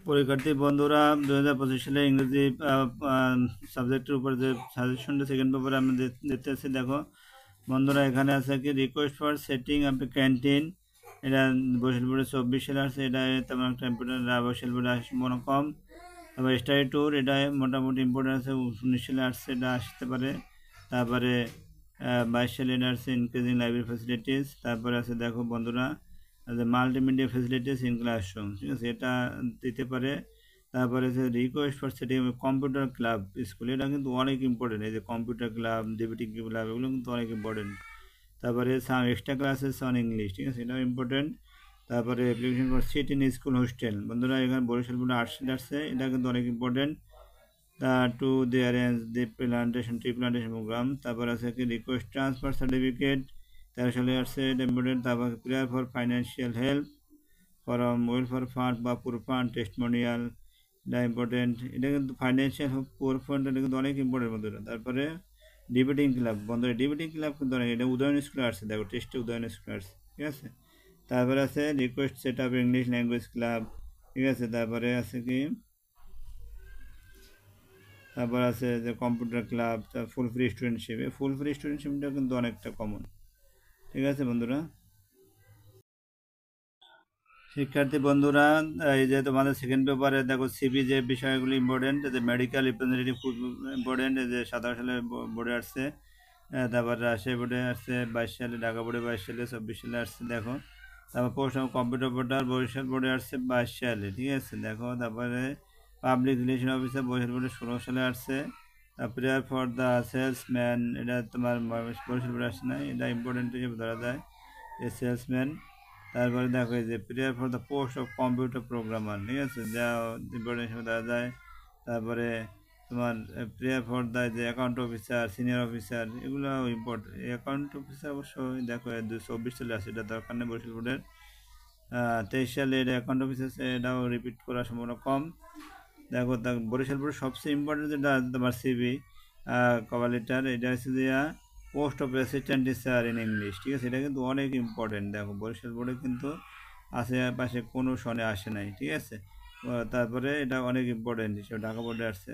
পরীক্ষার্থী বন্ধুরা 2025 সালে ইংরেজি সাবজেক্টের উপর যে সাজেশনটা সেকেন্ড পেপারে আমরা দেখতে আসছি। দেখো বন্ধুরা, এখানে আছে কি request for setting up canteen. এটা বরিশালপুরে 24 সালে আসছে। এটা তেমন একটা ইম্পর্টেন্ট, বরিশালপুরে আসে মনে কম। তারপরে স্টাডি ট্যুর, এটা মোটামুটি ইম্পর্টেন্ট আছে, 19 সালে আসছে, এটা আসতে পারে। তারপরে 22 সালে এটা আসছে ইনক্রিজিং লাইব্রেরি ফ্যাসিলিটিস। তারপরে আছে দেখো বন্ধুরা, মাল্টিমিডিয়া ফ্যাসিলিটিস ইন ক্লাসরুম, ঠিক আছে, এটা দিতে পারে। তারপরে যে request for setting computer club school, এটা কিন্তু অনেক ইম্পর্টেন্ট। এই যে কম্পিউটার ক্লাব, ডিবেটিং ক্লাব, এগুলো কিন্তু অনেক ইম্পর্টেন্ট। তারপরে some extra classes on English, ঠিক আছে, এটাও ইম্পর্টেন্ট। তারপরে application for seat in school hostel, বন্ধুরা এখানে বরিশালপুরে আর্টস আসছে, এটা কিন্তু অনেক important. To the arrange the tree plantation program. তারপর আছে কি রিকোয়েস্ট ট্রান্সফার সার্টিফিকেট, 13 সালে আসছে, এটা ইম্পর্টেন্ট। তারপর prayer for financial help form welfare fund বা পুর ফান্ড টেস্টমোনিয়াল, এটা ইম্পর্টেন্ট। এটা কিন্তু ফাইন্যান্সিয়াল পুর ফান্ড, এটা কিন্তু অনেক ইম্পর্টেন্ট বন্ধুরা। তারপরে ডিবেটিং ক্লাব, বন্ধুরা ডিবেটিং ক্লাব কিন্তু অনেক, এটা উদয়ন স্কুলে আসছে, দেখো টেস্টে উদয়ন স্কুলে আসছে, ঠিক আছে। তারপরে আছে request set up English language club, ঠিক আছে। তারপরে আছে কি, তারপর আছে যে computer club, full free studentship. এই ফুল ফ্রি স্টুডেন্টশিপটা কিন্তু অনেকটা কমন, ঠিক আছে বন্ধুরা। শিক্ষার্থী বন্ধুরা, এই যে তোমাদের সেকেন্ড পেপারে দেখো সিবি যে বিষয়গুলি ইম্পর্টেন্ট, যে মেডিকেল রিপ্রেজেন্টেটিভ খুব ইম্পর্টেন্ট, এই যে 17 সালে বোর্ডে আসছে। তারপর রাজশাহী বোর্ডে আসছে 22 সালে, ঢাকা বোর্ডে 22 সালে, 24 সালে আসছে দেখো। তারপর পোস্ট কম্পিউটার পোর্টাল বরিশাল বোর্ডে আসছে 22 সালে, ঠিক আছে দেখো। তারপরে পাবলিক রিলেশন অফিসার বরিশাল বোর্ডে 16 সালে আসছে। প্রেয়ার ফর দ্য সেলসম্যান, এটা তোমার বরিশাল বোর্ডে আসছে না, এটা ইম্পর্টেন্ট হিসেবে ধরা যায়, এই সেলসম্যান। তারপরে দেখো এই যে prayer for the post of computer programmer, ঠিক আছে, যা ইম্পর্টেন্ট হিসেবে ধরা যায়। তারপরে তোমার প্রেয়ার ফর দ্য যে অ্যাকাউন্ট অফিসার, সিনিয়র অফিসার, এগুলো ইম্পর্টেন্ট। অ্যাকাউন্ট অফিসার অবশ্যই দেখো 24 সালে আছে, এটা দরকার নেই বরিশাল বোর্ডের। 23 সালে এটা অ্যাকাউন্ট অফিসার, এটাও রিপিট করার সম্ভাবনা কম। দেখো বরিশাল বোর্ডের সবচেয়ে ইম্পর্টেন্ট যেটা তোমার সিবি কভার লেটার, এটা হচ্ছে যে post of assistant teacher in English, ঠিক আছে, এটা কিন্তু অনেক ইম্পর্টেন্ট। দেখো বরিশাল বোর্ডে কিন্তু আশেপাশে কোনো সনে আসে নাই, ঠিক আছে। তারপরে এটা অনেক ইম্পর্টেন্ট হিসেবে ঢাকা বোর্ডে আসছে।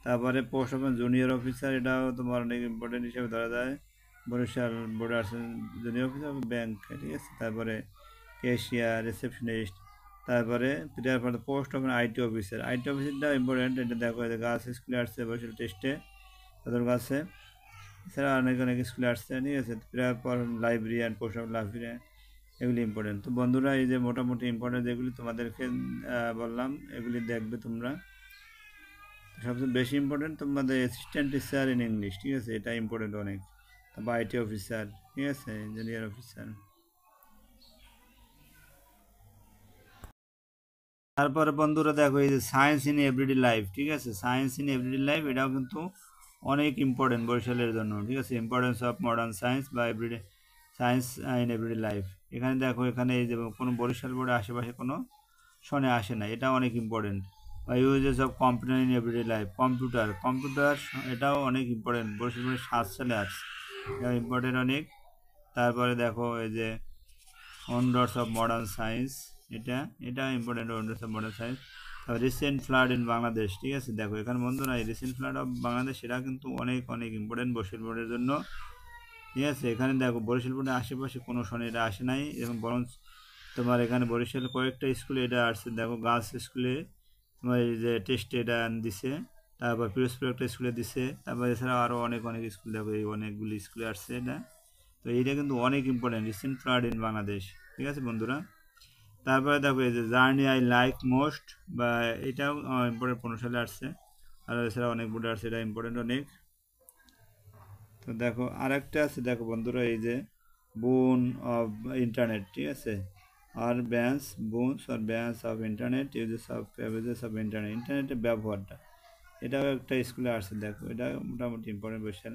তারপরে পোস্ট অফ জুনিয়র অফিসার, এটাও তোমার অনেক ইম্পর্টেন্ট হিসেবে ধরা যায়, বরিশাল বোর্ডে আসছে জুনিয়র অফিসার ব্যাংক, ঠিক আছে। তারপরে ক্যাশিয়ার, রিসেপশনিস্ট। তারপরে prepare for the post of IT officer, IT অফিসারটা ইম্পর্টেন্ট, এটা দেখো গার্লস স্কুলে আসছে বরিশাল টেস্টে, তাদের কাছে। এছাড়া অনেক অনেক স্কুলে আসছে, ঠিক আছে। Prepare for librarian, post of librarian, এগুলি ইম্পর্টেন্ট। তো বন্ধুরা, এই যে মোটামুটি ইম্পর্টেন্ট যেগুলি তোমাদেরকে বললাম, এগুলি দেখবে তোমরা। সবচেয়ে বেশি ইম্পর্টেন্ট তোমাদের অ্যাসিস্ট্যান্ট টিচার ইন ইংলিশ, ঠিক আছে, এটা ইম্পর্টেন্ট অনেক। তারপর আইটি অফিসার, ঠিক আছে, ইঞ্জিনিয়ার অফিসার। তারপরে বন্ধুরা দেখো এই যে সায়েন্স ইন এভরিডে লাইফ, ঠিক আছে, সায়েন্স ইন এভরিডে লাইফ, এটাও কিন্তু অনেক ইম্পর্টেন্ট বরিশালের জন্য, ঠিক আছে। ইম্পর্টেন্স অফ মডার্ন সায়েন্স বা everyday science in everyday life, এখানে দেখো, এখানে এই যে কোনো বরিশাল বোর্ডে আশেপাশে কোনো শনে আসে না, এটা অনেক ইম্পর্টেন্ট। বা uses of computer in everyday life, computer computer, এটাও অনেক ইম্পর্টেন্ট, বরিশাল বোর্ডে 7 সালে আসছে, এটা ইম্পর্টেন্ট অনেক। তারপরে দেখো এই যে ওয়ান্ডার্স অফ মডার্ন সায়েন্স, এটা important, wonders of modern science. তারপর রিসেন্ট ফ্লাড ইন বাংলাদেশ, ঠিক আছে, দেখো এখানে বন্ধুরা এই রিসেন্ট ফ্লাড অফ বাংলাদেশ, এটা কিন্তু অনেক অনেক ইম্পর্টেন্ট বরিশাল বোর্ডের জন্য, ঠিক আছে। এখানে দেখো বরিশাল বোর্ডের আশেপাশে কোনো শনি এটা আসে নাই, এবং বরং তোমার এখানে বরিশাল কয়েকটা স্কুলে এটা আসছে, দেখো গার্লস স্কুলে তোমার এই যে টেস্টে এটা দিছে। তারপর পিরোজপুর একটা স্কুলে দিছে। তারপর এছাড়াও আরও অনেক অনেক স্কুল, দেখো এই অনেকগুলি স্কুলে আসছে এটা। তো এইটা কিন্তু অনেক important, recent flood in Bangladesh, ঠিক আছে বন্ধুরা। তারপরে দেখো এই যে জার্নি আই লাইক মোস্ট, বা এটাও ইম্পর্টেন্ট, 15 সালে আসছে। আর এছাড়া অনেক বোর্ডে আসছে, এটা ইম্পর্টেন্ট অনেক। তো দেখো আরেকটা আছে, দেখো বন্ধুরা এই যে বুন অফ ইন্টারনেট, ঠিক আছে, আর ব্যান্স বুনস আর banes of internet, usages of অ্যাভেজেস অফ ইন্টারনেট, ইন্টারনেটের ব্যবহারটা, এটাও একটা স্কুলে আসছে, দেখো এটা মোটামুটি ইম্পর্টেন্ট বসেন।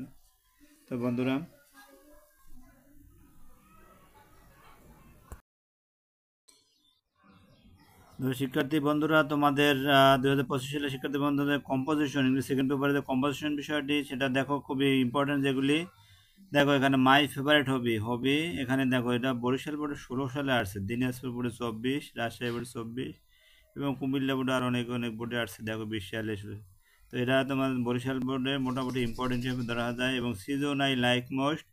তো বন্ধুরা, শিক্ষার্থী বন্ধুরা, তোমাদের 2025 সালে শিক্ষার্থী বন্ধুদের কম্পোজিশন ইংলিশ সেকেন্ড পেপারে যে কম্পোজিশন বিষয়টি, সেটা দেখো খুবই ইম্পর্টেন্ট যেগুলি। দেখো এখানে মাই ফেভারিট হবি, এখানে দেখো এটা বরিশাল বোর্ডে 16 সালে আসছে, দিনাজপুর বোর্ডে 24, রাজশাহী বোর্ডে 24, এবং কুমিল্লা বোর্ডে আর অনেক অনেক বোর্ডে আসছে দেখো 20 সালে। তো এটা তোমার বরিশাল বোর্ডে মোটামুটি ইম্পর্টেন্ট হিসেবে ধরা যায়। এবং সিজন আই লাইক মোস্ট,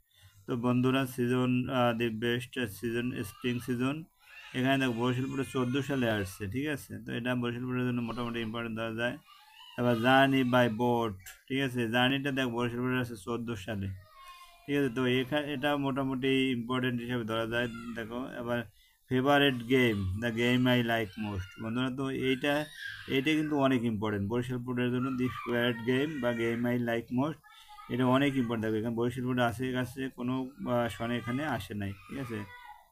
তো বন্ধুরা season the best season spring season, এখানে দেখো বরিশাল বোর্ডে 14 সালে আসছে, ঠিক আছে। তো এটা বরিশাল বোর্ডের জন্য মোটামুটি ইম্পর্টেন্ট ধরা যায়। তারপর জার্নি বাই বোট, ঠিক আছে, জার্নিটা দেখো বরিশাল বোর্ডে আসছে 14 সালে, ঠিক আছে। তো এটা মোটামুটি ইম্পর্টেন্ট হিসেবে ধরা যায়। দেখো এবার favourite game, the game I like most, বন্ধুরা তো এইটা কিন্তু অনেক ইম্পর্টেন্ট বরিশাল বোর্ডের জন্য। দি ফেভারেট গেম বা গেম আই লাইক মোস্ট, এটা অনেক ইম্পর্টেন্ট থাকবে। এখানে বরিশাল বোর্ডে কাছে কোনো সনে এখানে আসে নাই, ঠিক আছে।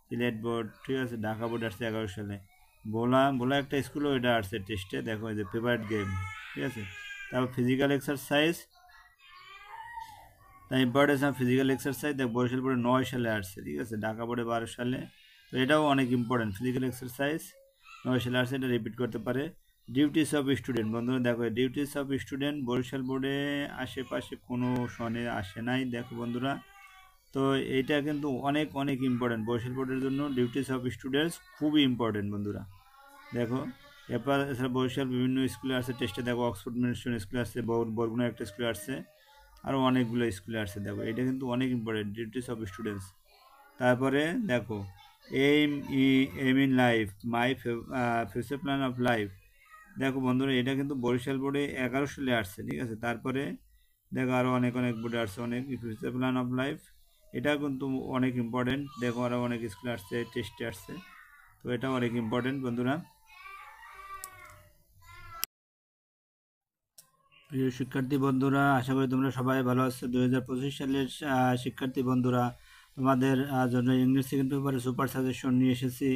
সিলেট বোর্ড, ঠিক আছে, ঢাকা বোর্ড আসছে 11 সালে। ভোলা একটা স্কুলও এটা আসছে টেস্টে, দেখো এই যে ফেভারিট গেম, ঠিক আছে। তারপর physical exercise, the importance of physical exercise, দেখ বরিশাল বোর্ডে 9 সালে আসছে, ঠিক আছে, ঢাকা বোর্ডে 12 সালে। তো এটাও অনেক ইম্পর্টেন্ট, ফিজিক্যাল এক্সারসাইজ 9 সালে আসছে, এটা রিপিট করতে পারে। ডিউটিস অফ স্টুডেন্ট, বন্ধুরা দেখো ডিউটিস অফ স্টুডেন্ট বরিশাল বোর্ডে আশেপাশে কোনো সনে আসে নাই, দেখো বন্ধুরা। তো এইটা কিন্তু অনেক অনেক ইম্পর্টেন্ট বরিশাল বোর্ডের জন্য। ডিউটিস অফ স্টুডেন্টস খুবই ইম্পর্টেন্ট বন্ধুরা, দেখো। এরপর এছাড়া বরিশাল বিভিন্ন স্কুলে আসছে টেস্টে, দেখো অক্সফোর্ড মিশন স্কুলে আসছে, বরগুনা একটা স্কুলে আসছে, আরও অনেকগুলো স্কুলে আসছে, দেখো এটা কিন্তু অনেক ইম্পর্টেন্ট ডিউটিস অফ স্টুডেন্টস। তারপরে দেখো aim aim in life, my future plan of life, দেখো বন্ধুরা এটা কিন্তু বরিশাল বোর্ডে 11 সালে আসছে, ঠিক আছে। তারপরে দেখো আরও অনেক অনেক বোর্ডে আসছে, অনেক ফিউচার প্ল্যান অফ লাইফ, এটা কিন্তু অনেক ইম্পর্টেন্ট, দেখো আরও অনেক স্কুলে আসছে, টেস্টে আসছে, তো এটা অনেক ইম্পর্টেন্ট বন্ধুরা। প্রিয় শিক্ষার্থী বন্ধুরা, আশা করি তোমরা সবাই ভালো আছো। 2025 সালের শিক্ষার্থী বন্ধুরা, তোমাদের জন্য ইংলিশ সেকেন্ড পেপারে সুপার সাজেশন নিয়ে এসেছি।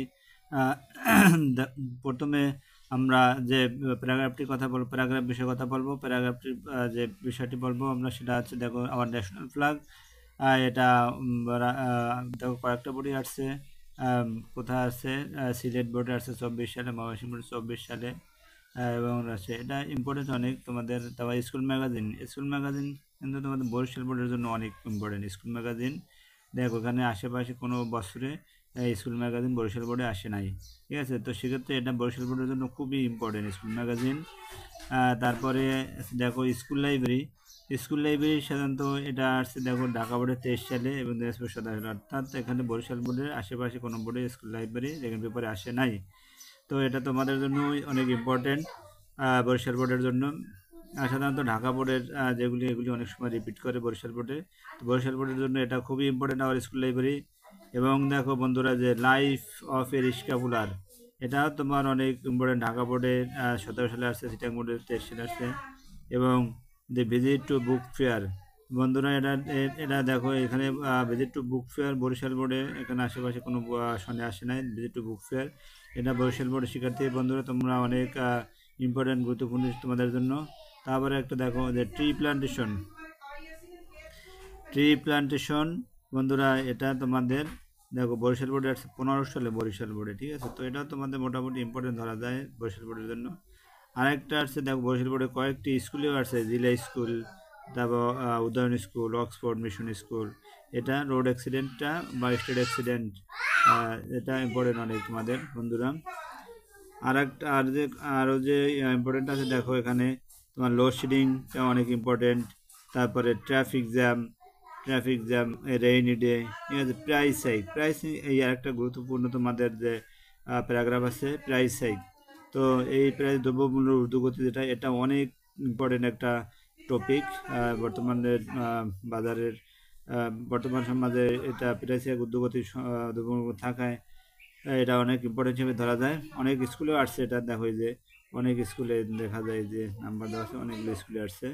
প্রথমে আমরা যে প্যারাগ্রাফটির কথা বলবো, প্যারাগ্রাফ বিষয়ে কথা বলবো। প্যারাগ্রাফটির যে বিষয়টি বলবো আমরা সেটা হচ্ছে দেখো আওয়ার ন্যাশনাল ফ্ল্যাগ। এটা দেখো কয়েকটা বোর্ডে আসছে, কোথায় আছে, সিলেট বোর্ডে আসছে 24 সালে, ময়মনসিংহ বোর্ডে 24 সালে, এবং আছে এটা ইম্পর্টেন্ট অনেক তোমাদের। তারপর স্কুল ম্যাগাজিন কিন্তু তোমাদের বরিশাল বোর্ডের জন্য অনেক ইম্পর্টেন্ট স্কুল ম্যাগাজিন। দেখো ওখানে আশেপাশে কোনো বছরে স্কুল ম্যাগাজিন বরিশাল বোর্ডে আসে নাই, ঠিক আছে। তো সেক্ষেত্রে এটা বরিশাল বোর্ডের জন্য খুবই ইম্পর্টেন্ট স্কুল ম্যাগাজিন। তারপরে দেখো স্কুল লাইব্রেরি সাধারণত এটা আসছে দেখো ঢাকা বোর্ডে 23 সালে এবং 27 সালে, অর্থাৎ এখানে বরিশাল বোর্ডের আশেপাশে কোনো বোর্ডে স্কুল লাইব্রেরি সেকেন্ড পেপারে আসে নাই। তো এটা তোমাদের জন্য অনেক ইম্পর্টেন্ট বরিশাল বোর্ডের জন্য। সাধারণত ঢাকা বোর্ডের এগুলি অনেক সময় রিপিট করে বরিশাল বোর্ডে। তো বরিশাল বোর্ডের জন্য এটা খুবই ইম্পর্টেন্ট আওয়ার স্কুল লাইব্রেরি। এবং দেখো বন্ধুরা যে লাইফ অফ এ রিস্কা পুলার, এটা তোমার অনেক ইম্পর্টেন্ট, ঢাকা বোর্ডে 17 সালে আসছে, সিটাং বোর্ডে 23 সালে আসছে। এবং the visit to book fair, বন্ধুরা এটা দেখো এখানে visit to book fair Barishal বোর্ডে এখানে আশেপাশে কোনো সনে আসে নাই। ভিজিট টু বুক ফেয়ার এটা বরিশাল বোর্ডের শিক্ষার্থী বন্ধুরা তোমরা অনেক ইম্পর্টেন্ট গুরুত্বপূর্ণ তোমাদের জন্য। তারপরে একটা দেখো যে ট্রি প্লান্টেশন বন্ধুরা, এটা তোমাদের দেখো বরিশাল বোর্ডে আসছে 15 সালে বরিশাল বোর্ডে, ঠিক আছে। তো এটাও তোমাদের মোটামুটি ইম্পর্টেন্ট ধরা যায় বরিশাল বোর্ডের জন্য। আরেকটা আসছে দেখো বরিশাল বোর্ডে কয়েকটি স্কুলেও আসছে, জিলা স্কুল, তারপর Udayan school, Oxford mission school. এটা রোড অ্যাক্সিডেন্টটা বা স্ট্রিট অ্যাক্সিডেন্ট, এটা ইম্পর্টেন্ট অনেক তোমাদের বন্ধুরা। আরও যে ইম্পর্টেন্ট আছে দেখো এখানে তোমার লোডশেডিংটা অনেক ইম্পর্টেন্ট। তারপরে ট্রাফিক জ্যাম রেইনি ডে, ঠিক আছে। প্রাইস এই আরেকটা গুরুত্বপূর্ণ তোমাদের যে প্যারাগ্রাফ আছে প্রাইস হাইক। তো এই প্রাইস দ্রব্যমূল্য ঊর্ধ্বগতি যেটা, এটা অনেক ইম্পর্টেন্ট একটা টপিক বর্তমানে বাজারের বর্তমান সমাজে। এটা প্রাইস হাইক ঊর্ধ্বগতি দ্রব্যমূল্য থাকায় এটা অনেক ইম্পর্টেন্ট হিসেবে ধরা যায়। অনেক স্কুলেও আসছে এটা, দেখো যে অনেক স্কুলে দেখা যায় যে নাম্বার দেওয়া আছে, অনেকগুলো স্কুলে আসছে।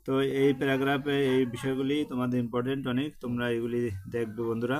তো এই প্যারাগ্রাফে এই বিষয়গুলি তোমাদের ইম্পর্টেন্ট অনেক, তোমরা এগুলি দেখবে বন্ধুরা।